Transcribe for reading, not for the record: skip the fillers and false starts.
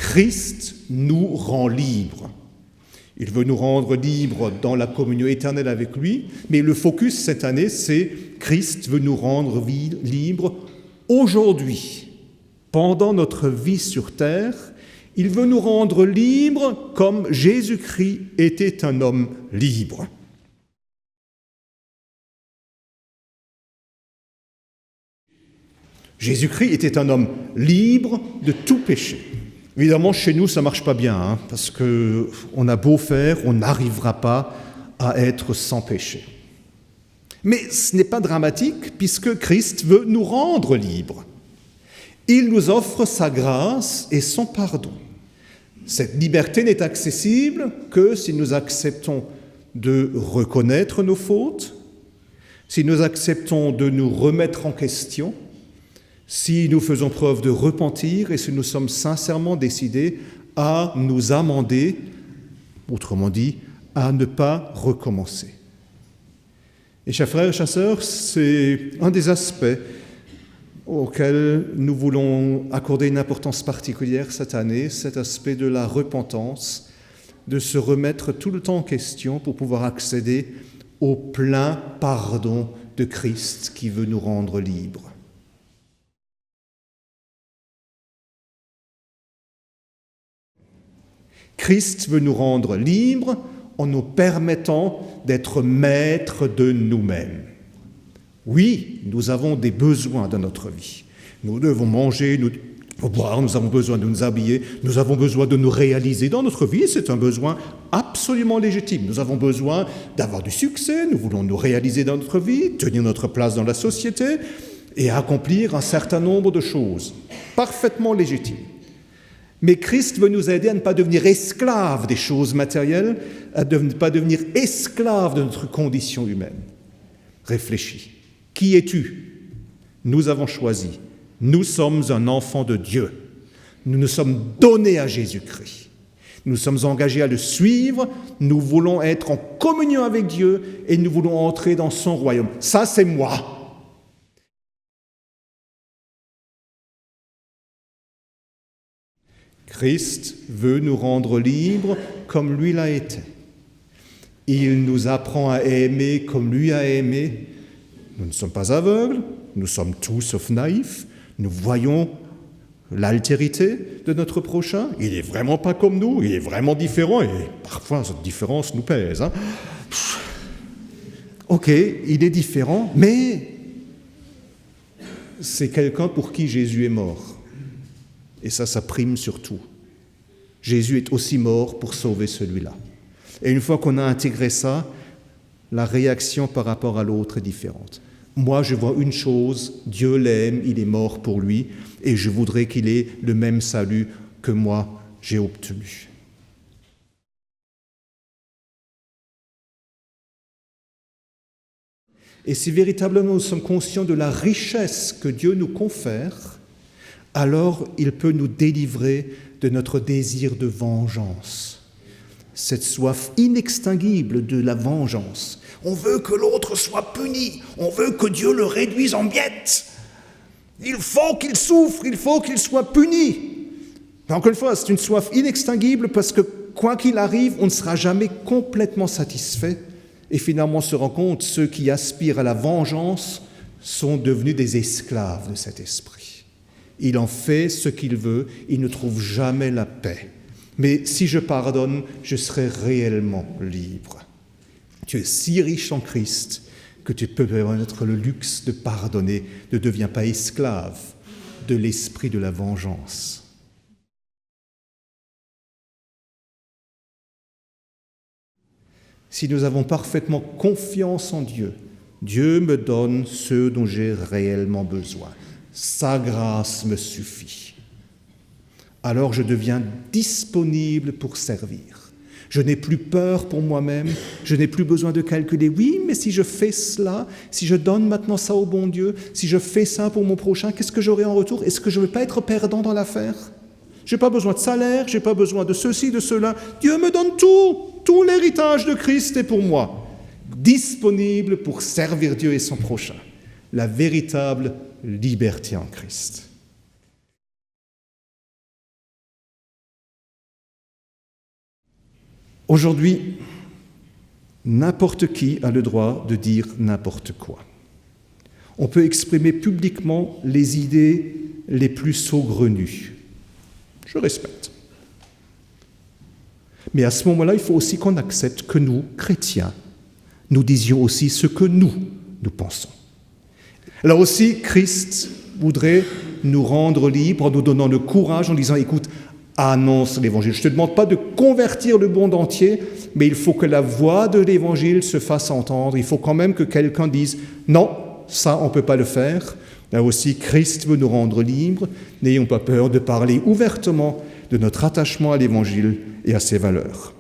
Christ nous rend libres. Il veut nous rendre libres dans la communion éternelle avec lui, mais le focus cette année, c'est Christ veut nous rendre libres aujourd'hui, pendant notre vie sur terre. Il veut nous rendre libres comme Jésus-Christ était un homme libre. Jésus-Christ était un homme libre de tout péché. Évidemment, chez nous, ça ne marche pas bien, parce qu'on a beau faire, on n'arrivera pas à être sans péché. Mais ce n'est pas dramatique, puisque Christ veut nous rendre libres. Il nous offre sa grâce et son pardon. Cette liberté n'est accessible que si nous acceptons de reconnaître nos fautes, si nous acceptons de nous remettre en question, si nous faisons preuve de repentir et si nous sommes sincèrement décidés à nous amender, autrement dit, à ne pas recommencer. Et chers frères et chères sœurs, c'est un des aspects auquel nous voulons accorder une importance particulière cette année, cet aspect de la repentance, de se remettre tout le temps en question pour pouvoir accéder au plein pardon de Christ qui veut nous rendre libres. Christ veut nous rendre libres en nous permettant d'être maîtres de nous-mêmes. Oui, nous avons des besoins dans notre vie. Nous devons manger, nous devons boire, nous avons besoin de nous habiller, nous avons besoin de nous réaliser dans notre vie. C'est un besoin absolument légitime. Nous avons besoin d'avoir du succès, nous voulons nous réaliser dans notre vie, tenir notre place dans la société et accomplir un certain nombre de choses parfaitement légitimes. Mais Christ veut nous aider à ne pas devenir esclaves des choses matérielles, à ne pas devenir esclaves de notre condition humaine. Réfléchis. Qui es-tu ? Nous avons choisi. Nous sommes un enfant de Dieu. Nous nous sommes donnés à Jésus-Christ. Nous sommes engagés à le suivre. Nous voulons être en communion avec Dieu et nous voulons entrer dans son royaume. Ça, c'est moi. Christ veut nous rendre libres comme lui l'a été. Il nous apprend à aimer comme lui a aimé. Nous ne sommes pas aveugles, nous sommes tous sauf naïfs. Nous voyons l'altérité de notre prochain. Il n'est vraiment pas comme nous, il est vraiment différent et parfois cette différence nous pèse. Ok, il est différent, mais c'est quelqu'un pour qui Jésus est mort. Et ça prime sur tout. Jésus est aussi mort pour sauver celui-là. Et une fois qu'on a intégré ça, la réaction par rapport à l'autre est différente. Moi, je vois une chose, Dieu l'aime, il est mort pour lui, et je voudrais qu'il ait le même salut que moi, j'ai obtenu. Et si véritablement nous sommes conscients de la richesse que Dieu nous confère, alors il peut nous délivrer de notre désir de vengeance, cette soif inextinguible de la vengeance. On veut que l'autre soit puni, on veut que Dieu le réduise en miettes. Il faut qu'il souffre, il faut qu'il soit puni. Mais encore une fois, c'est une soif inextinguible parce que quoi qu'il arrive, on ne sera jamais complètement satisfait. Et finalement, on se rend compte, ceux qui aspirent à la vengeance sont devenus des esclaves de cet esprit. Il en fait ce qu'il veut, il ne trouve jamais la paix. Mais si je pardonne, je serai réellement libre. Tu es si riche en Christ que tu peux permettre le luxe de pardonner. Ne deviens pas esclave de l'esprit de la vengeance. Si nous avons parfaitement confiance en Dieu, Dieu me donne ce dont j'ai réellement besoin. Sa grâce me suffit. Alors je deviens disponible pour servir. Je n'ai plus peur pour moi-même, je n'ai plus besoin de calculer. Oui, mais si je fais cela, si je donne maintenant ça au bon Dieu, si je fais ça pour mon prochain, qu'est-ce que j'aurai en retour ? Est-ce que je ne vais pas être perdant dans l'affaire ? Je n'ai pas besoin de salaire, je n'ai pas besoin de ceci, de cela. Dieu me donne tout l'héritage de Christ est pour moi. Disponible pour servir Dieu et son prochain. La véritable liberté en Christ. Aujourd'hui, n'importe qui a le droit de dire n'importe quoi. On peut exprimer publiquement les idées les plus saugrenues. Je respecte. Mais à ce moment-là, il faut aussi qu'on accepte que nous, chrétiens, nous disions aussi ce que nous pensons. Là aussi, Christ voudrait nous rendre libres en nous donnant le courage, en disant, écoute, annonce l'Évangile. Je ne te demande pas de convertir le monde entier, mais il faut que la voix de l'Évangile se fasse entendre. Il faut quand même que quelqu'un dise, non, ça, on ne peut pas le faire. Là aussi, Christ veut nous rendre libres. N'ayons pas peur de parler ouvertement de notre attachement à l'Évangile et à ses valeurs.